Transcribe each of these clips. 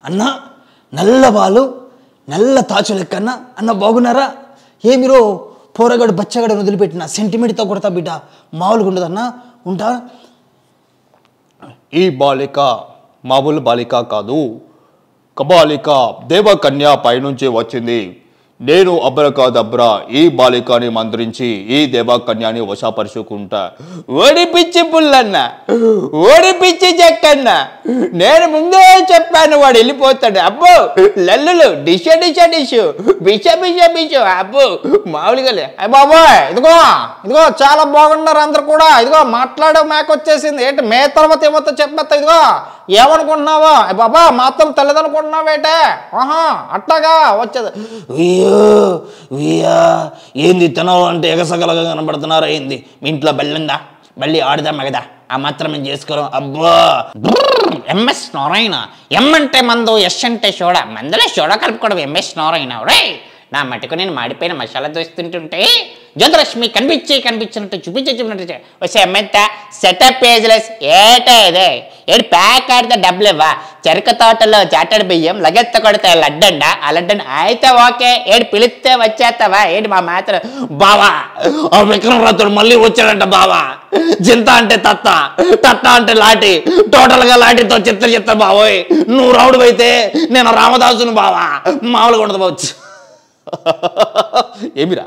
అన్న నల్ల బాలు నల్ల తాచు లెక్కన్న అన్న బాగున్నారా? ఏమిరో పోరగాడు బచ్చగాడు వదిలిపెట్టిన సెంటిమెంట్తో కొడతా బిడ్డ, మామూలుగా ఉండదన్న. ఉంటా. ఈ బాలిక మామూలు బాలిక కాదు, కబాలిక దేవకన్య పైనుంచి వచ్చింది. నేను అబ్రకాదబ్రా ఈ బాలికని మంత్రించి ఈ దేవకన్యాని వశపరుచుకుంటా. ఓడిపిచ్చి పుల్లన్న, ఓడిపిచ్చి చెక్కన్న, నేను ముందే చెప్పాను వాడు వెళ్ళిపోతాడు. అబ్బో లల్లులు డిష డిష డిషు బిష బిష బిషు అబ్బో మామూలుగా బాబోయ్. ఇదిగో ఇదిగో చాలా బాగున్నారు అందరు కూడా. ఇదిగో మాట్లాడే మేక వచ్చేసింది. ఏంటి మే తర్వాత ఏమవుతా చెప్పేస్తా. ఇదిగో ఏమనుకుంటున్నావో బాబా మాత్రం తెల్లదనుకుంటున్నావేటే? ఆహా అట్లాగా వచ్చేది. ఏంది తినాలంటే ఎగసగలగా కనబడుతున్నారా ఏంది? మీ ఇంట్లో బెల్లిందా? బల్లి ఆడదాం కదా, ఆ మాత్రం మేము చేసుకోరు. అబ్బా ఎంఎస్ నారాయణ, ఎం అంటే మందు, ఎస్ అంటే సోడా, మందులో సోడా కలుపుకోవడం ఎంఎస్ నారాయణ. రే నా మటుకు నేను మాడిపోయిన మసాలా దోస్తుంటుంటే జ్యోతిలక్ష్మి కనిపించినట్టు చూపించినట్టు వస్తే ఎమ్మెంత సెటప్ పేజ్లెస్ ఏటా ఇదే ఏడు ప్యాక్ ఆడితే డబ్బులు ఇవ్వా. చెరుకు తోటలో చాటడి బియ్యం లగెత్త కొడితే లడ్డండ, ఆ లడ్డండ అయితే ఓకే. ఏడు పిలిస్తే వచ్చేస్తావా ఏంటి? మా మాత్రం బావా ఆ విక్రమరాతుడు మళ్ళీ వచ్చాడంట బావా. జింత అంటే తత్త, తత్త అంటే లాటి, టోటల్ గా లాటితో చిత్త బావోయ్. నువ్వు రావుడు అయితే నేను రామదాసును బావా. మామూలుగా ఉండదు బావచ్చు. ఏమిరా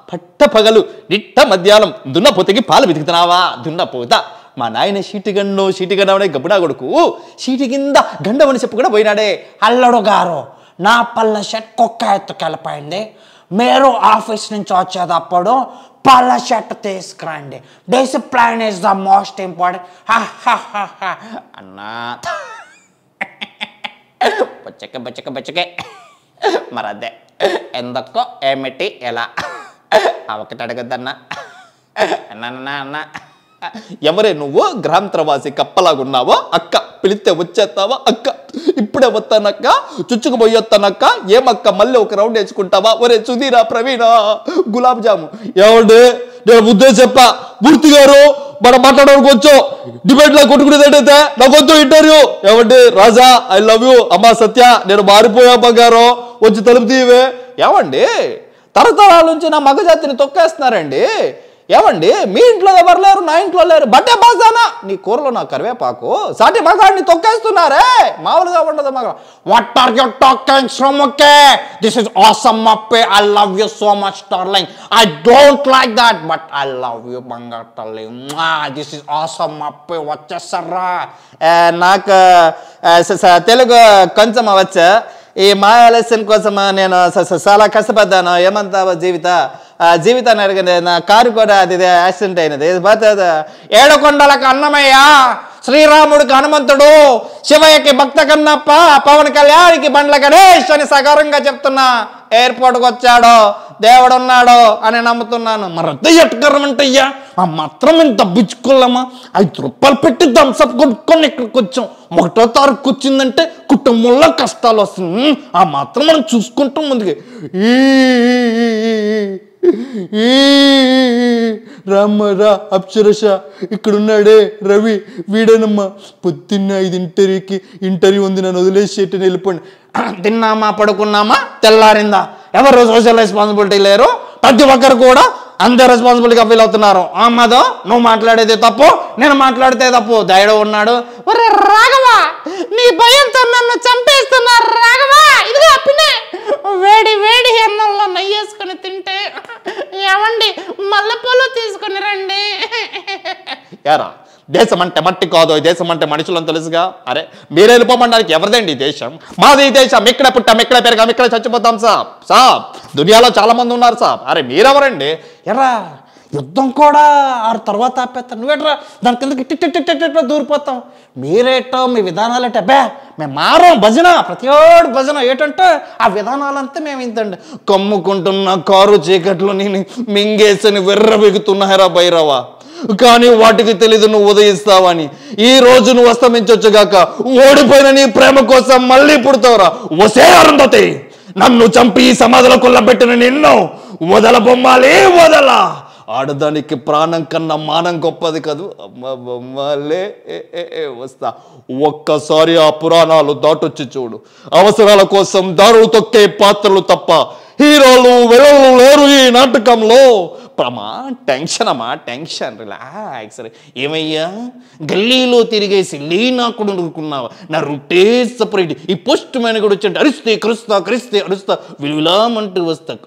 పట్ట పగలు నిట్ట మధ్యాహ్నం దున్నపోతకి పాలు వెతుకుతున్నావా? దున్నపోత మా నాయన షీటిగండవనే గబ్బుడా కొడుకు షీటి కింద గండవని చెప్పు కూడా పోయినాడే. అల్లడు గారు నా పళ్ళ షర్ట్ కుక్క ఎత్తుకెళ్ళిపోయింది. మీరు ఆఫీస్ నుంచి వచ్చేటప్పుడు పళ్ళ షర్ట్ తీసుకురండి. Discipline is the most important. అన్నా బచ్చకే మరి అదే ఎందుకో ఏమిటి ఎలా ఒకటి అడగద్దన్నా. అన్న ఎవరే నువ్వు? గ్రాంతరవాసి కప్పలాగున్నావా అక్క? పిలిస్తే వచ్చేస్తావా అక్క? ఇప్పుడే వస్తానక్క, చుచ్చుకుపోయొస్తానక్క. ఏమక్క మళ్ళీ ఒక రౌండ్ వేసుకుంటావా? ఒరే సుధీరా, ప్రవీణ, గులాబ్ జాము. ఏమండి నేను ఉద్దేశం చెప్పా మూర్తి గారు, మనం మాట్లాడడానికి వచ్చాం. డిబేట్ లో కొట్టుకునేదైతే నాకు వద్దు ఇంటర్వ్యూ. ఏమండి రాజా ఐ లవ్ యూ. అమ్మా సత్య నేను మారిపోయా బంగారం, వచ్చి తలుపు తీవే. ఏమండి తరతరాల నుంచి నా మగజాతిని తొక్కేస్తున్నారండి. ఏమండి మీ ఇంట్లో ఎవరు లేరు, నా ఇంట్లో లేరు. బట్టే బాజానా నీ కూరలో నా కరివేపాకు సాటి మగాడిని తొక్కేస్తున్నారే. మామూలుగా ఉండదు మగ. వాట్ ఆర్ యు టాకింగ్ శ్రమకే? దిస్ ఇస్ ఆసమ్ అప్పే. I love you so much darling. I don't like that but I love you బంగారు తల్లి. దిస్ ఇస్ ఆసమ్ అప్పే. వచ్చేసర్రా. నాకు తెలుగు కొంచెం వచ్చా. ఈ మాయాలస్యం కోసం నేను చాలా కష్టపడ్డాను. ఏమంటావా జీవితాన్ని అడిగింది. నా కారు కూడా అది యాక్సిడెంట్ అయినది. ఏడుకొండలకు అన్నమయ్య, శ్రీరాముడికి హనుమంతుడు, శివయ్యకి భక్త కన్నప్ప, పవన్ కళ్యాణ్కి బండ్ల గణేష్ అని సగౌరవంగా చెప్తున్నా. ఎయిర్పోర్ట్కి వచ్చాడో దేవుడు ఉన్నాడో అని నమ్ముతున్నాను. మరి అదే ఎట్టుకరమంటయ్యా ఆ మాత్రం మేము తప్పించుకోలేమా? 5 రూపాయలు పెట్టి థమ్స్అప్ కొనుక్కొని ఇక్కడికి వచ్చాం. 1వ తారీఖు వచ్చిందంటే కుటుంబంలో కష్టాలు వస్తుంది. ఆ మాత్రం మనం చూసుకుంటాం ముందుకి. రామ్మరా అప్సరస ఇక్కడున్నాడే రవి, వీడేనమ్మా. పొద్దున్న 5 ఇంటర్వ్యూ ఉంది, నన్ను వదిలేసేట్టు వెళ్ళిపోండి. తిన్నామా పడుకున్నామా తెల్లారిందా? ఎవరు సోషల్ రెస్పాన్సిబిలిటీ లేరు. ప్రతి ఒక్కరు కూడా అంతే రెస్పాన్సిబిలిటీగా ఫీల్ అవుతున్నారు. అమ్మదో నువ్వు మాట్లాడేది తప్పు, నేను మాట్లాడితే తప్పు. దయడు ఉన్నాడు. ఒరే రాఘవా, నీ భయంతో నన్ను చంపేస్తున్నారు రాఘవా. ఇదిగో పిన్నే వేడి వేడి ఎన్నెల్లో నెయ్యేసుకొని తింటే. ఏమండి మల్లెపూలు తీసుకుని రండి. యారా దేశం అంటే మట్టి కాదు, దేశం అంటే మనుషులని తెలుసుగా. అరే మీరు వెళ్ళిపోమడానికి ఎవరిదండి ఈ దేశం? మాది ఈ దేశం. ఇక్కడే పుట్టాం, ఇక్కడే పెరిగాం, ఇక్కడే చచ్చిపోతాం సాబ్. దునియాలో చాలా మంది ఉన్నారు సాబ్. అరే మీరెవరండి? ఎరా యుద్ధం కూడా ఆ తర్వాత ఆపేస్తాను. నువ్వేట్రా దాని కింద దూరిపోతాం. మీరేటో మీ విధానాలు అంటే అబ్బా మేము మారం భజన, ప్రతివాడు భజన. ఏంటంటే ఆ విధానాలంతా మేము ఇంతండి. కమ్ముకుంటున్న కారు చీకట్లు నేను మింగేసని వెర్రబెగుతున్నారా భైరవా. కానీ వాటికి తెలీదు నువ్వు ఉదయిస్తావని. ఈ రోజు నువ్వు అస్తమించొచ్చుగాక ఓడిపోయిన నీ ప్రేమ కోసం మళ్ళీ పుడతావురా. వసే అరుంధతి, నన్ను చంపి ఈ సమాధిలో కొల్లబెట్టిన నిన్ను వదల బొమ్మాలి వదల. ఆడదానికి ప్రాణం కన్నా మానం గొప్పది కదూ. అమ్మ బొమ్మలే వస్తా. ఒక్కసారి ఆ పురాణాలు దాటొచ్చి చూడు. అవసరాల కోసం దారులు తొక్కే పాత్రలు తప్ప హీరోలు వెలలు లేరు ఈ నాటకంలో. Tension relax. ఏమయ్యా గల్లీలో తిరిగేసి లేనాకుడు అనుకున్నావా? నా రూటే సపరేట్. ఈ పోస్ట్ మ్యాన్ కూడా వచ్చి అరిస్తే కరుస్తా అరుస్తా విలువిలామంటూ వస్తా.